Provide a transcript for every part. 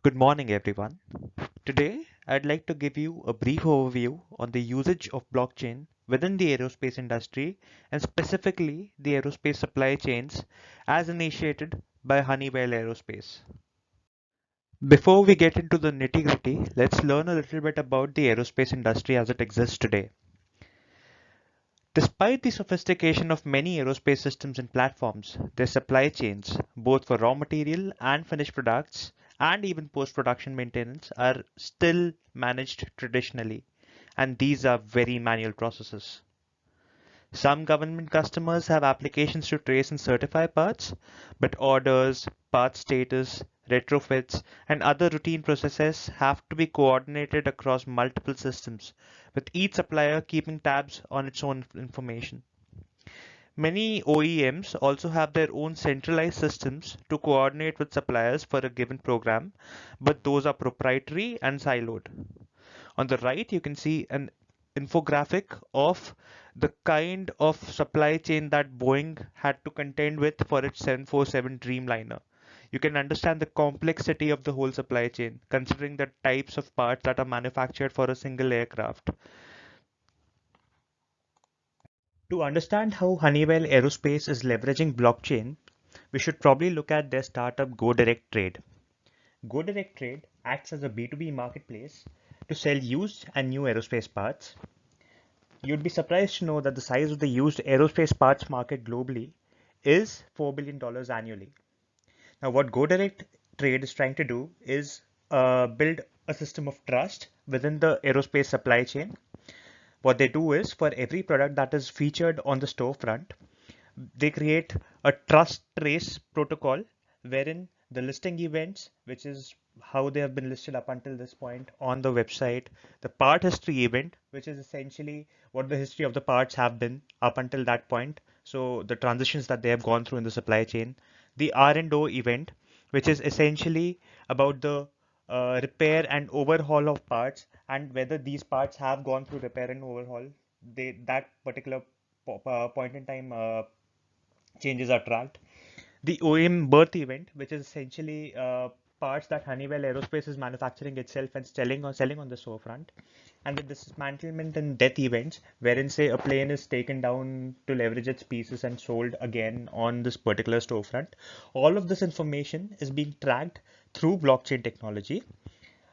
Good morning, everyone. Today, I'd like to give you a brief overview on the usage of blockchain within the aerospace industry and specifically the aerospace supply chains as initiated by Honeywell Aerospace. Before we get into the nitty-gritty, let's learn a little bit about the aerospace industry as it exists today. Despite the sophistication of many aerospace systems and platforms, their supply chains, both for raw material and finished products, and even post-production maintenance, are still managed traditionally, and these are very manual processes. Some government customers have applications to trace and certify parts, but orders, part status, retrofits, and other routine processes have to be coordinated across multiple systems, with each supplier keeping tabs on its own information. Many OEMs also have their own centralized systems to coordinate with suppliers for a given program, but those are proprietary and siloed. On the right, you can see an infographic of the kind of supply chain that Boeing had to contend with for its 747 Dreamliner. You can understand the complexity of the whole supply chain, considering the types of parts that are manufactured for a single aircraft. To understand how Honeywell Aerospace is leveraging blockchain, we should probably look at their startup GoDirect Trade. GoDirect Trade acts as a B2B marketplace to sell used and new aerospace parts. You'd be surprised to know that the size of the used aerospace parts market globally is $4 billion annually. Now, what GoDirect Trade is trying to do is build a system of trust within the aerospace supply chain. What they do is for every product that is featured on the storefront, they create a trust trace protocol wherein the listing events, which is how they have been listed up until this point on the website, the part history event, which is essentially what the history of the parts have been up until that point. So the transitions that they have gone through in the supply chain, the R&O event, which is essentially about the repair and overhaul of parts and whether these parts have gone through repair and overhaul. That particular point in time changes are tracked. The OEM birth event, which is essentially parts that Honeywell Aerospace is manufacturing itself and selling on the storefront, and the dismantlement and death events, wherein say a plane is taken down to leverage its pieces and sold again on this particular storefront. All of this information is being tracked through blockchain technology.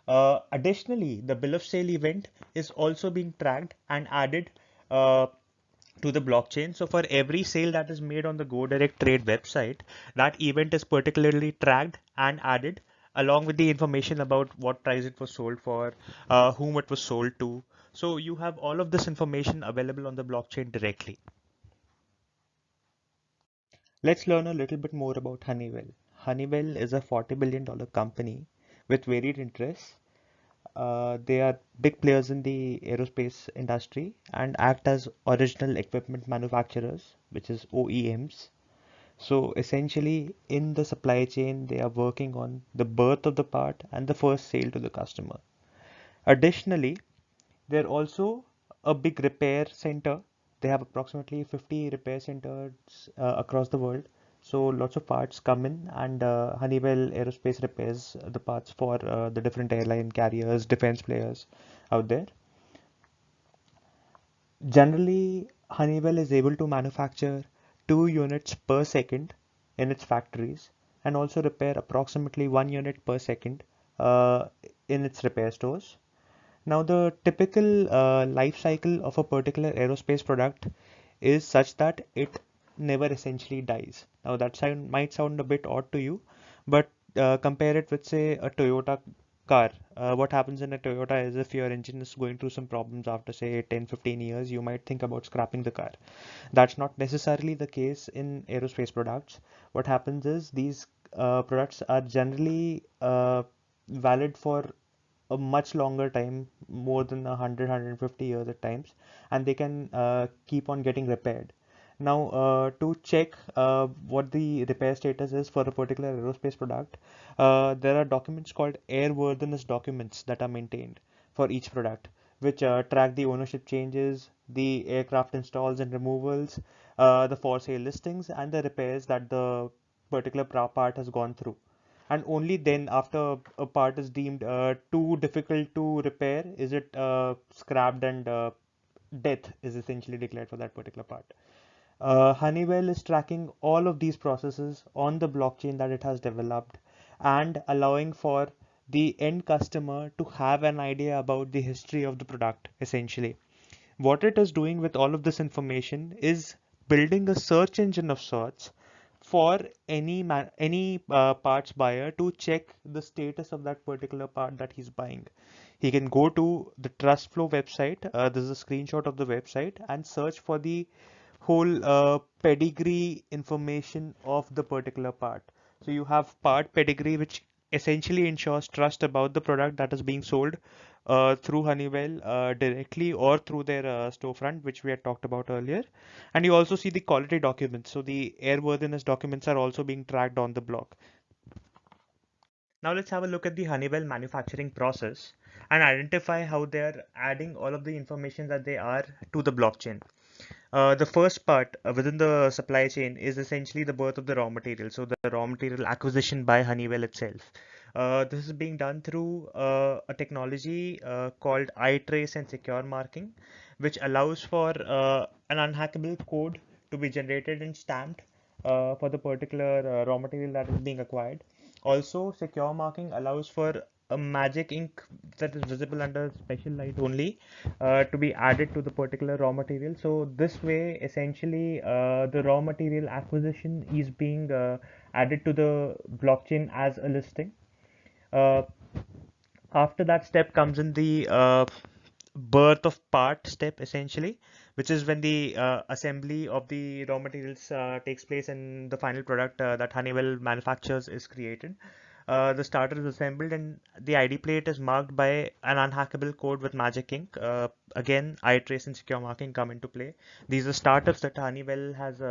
Additionally, the bill of sale event is also being tracked and added uh, to the blockchain. So for every sale that is made on the GoDirect Trade website, that event is particularly tracked and added along with the information about what price it was sold for, whom it was sold to. So you have all of this information available on the blockchain directly. Let's learn a little bit more about Honeywell. Honeywell is a $40 billion company with varied interests. They are big players in the aerospace industry and act as original equipment manufacturers, which is OEMs. So essentially, in the supply chain, they are working on the birth of the part and the first sale to the customer. Additionally, they're also a big repair center. They have approximately 50 repair centers across the world. So lots of parts come in, and Honeywell Aerospace repairs the parts for the different airline carriers, defense players out there. Generally, Honeywell is able to manufacture 2 units per second in its factories and also repair approximately 1 unit per second uh, in its repair stores. Now, the typical life cycle of a particular aerospace product is such that it never essentially dies. Now, might sound a bit odd to you, but compare it with, say, a Toyota car. What happens in a Toyota is if your engine is going through some problems after, say, 10-15 years, you might think about scrapping the car. That's not necessarily the case in aerospace products. What happens is these products are generally valid for a much longer time, more than 100-150 years at times, and they can keep on getting repaired. Now, to check what the repair status is for a particular aerospace product, there are documents called airworthiness documents that are maintained for each product, which track the ownership changes, the aircraft installs and removals, the for sale listings, and the repairs that the particular part has gone through. and only then, after a part is deemed too difficult to repair, is it scrapped, and death is essentially declared for that particular part. Honeywell is tracking all of these processes on the blockchain that it has developed and allowing for the end customer to have an idea about the history of the product, essentially. What it is doing with all of this information is building a search engine of sorts for any parts buyer to check the status of that particular part that he's buying. He can go to the Trust Flow website. This is a screenshot of the website, and search for the whole pedigree information of the particular part. So you have part pedigree, which essentially ensures trust about the product that is being sold through Honeywell directly or through their storefront, which we had talked about earlier. And you also see the quality documents. So the airworthiness documents are also being tracked on the block. Now let's have a look at the Honeywell manufacturing process and identify how they're adding all of the information that they are to the blockchain. The first part within the supply chain is essentially the birth of the raw material, so the raw material acquisition by Honeywell itself. This is being done through a technology called iTrace and secure marking, which allows for an unhackable code to be generated and stamped for the particular raw material that is being acquired. Also, secure marking allows for a magic ink that is visible under special light only to be added to the particular raw material. So this way, essentially, the raw material acquisition is being added to the blockchain as a listing. Uh, After that step comes in the birth of part step, essentially, which is when the assembly of the raw materials takes place and the final product that Honeywell manufactures is created. The starter is assembled and the ID plate is marked by an unhackable code with magic ink. Again, iTrace and secure marking come into play. These are startups that Honeywell has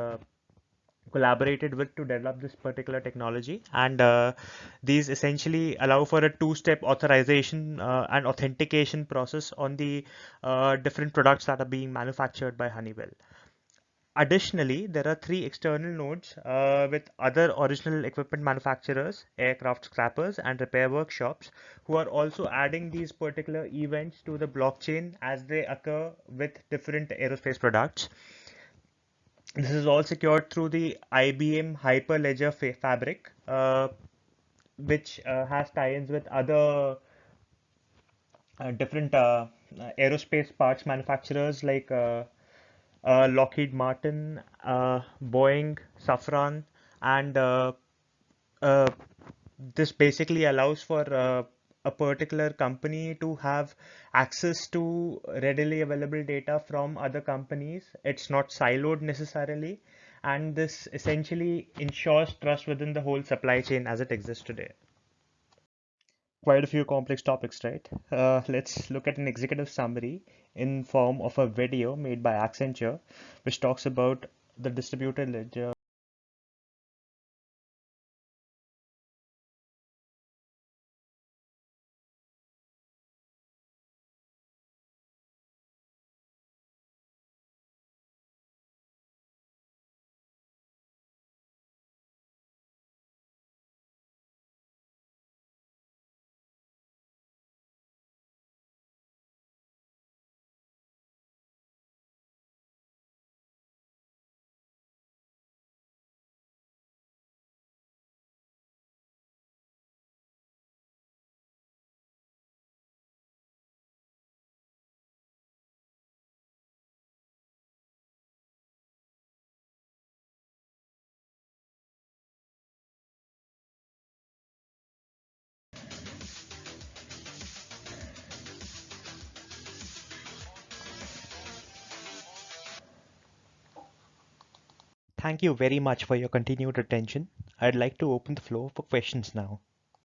collaborated with to develop this particular technology, and these essentially allow for a two-step authorization and authentication process on the different products that are being manufactured by Honeywell. Additionally, there are three external nodes with other original equipment manufacturers, aircraft scrappers, and repair workshops who are also adding these particular events to the blockchain as they occur with different aerospace products. This is all secured through the IBM Hyperledger Fabric, which has tie-ins with other different aerospace parts manufacturers like Lockheed Martin, Boeing, Safran, and uh, this basically allows for a particular company to have access to readily available data from other companies. It's not siloed necessarily, and this essentially ensures trust within the whole supply chain as it exists today. Quite a few complex topics, right? Let's look at an executive summary in form of a video made by Accenture, which talks about the distributed ledger. Thank you very much for your continued attention. I'd like to open the floor for questions now.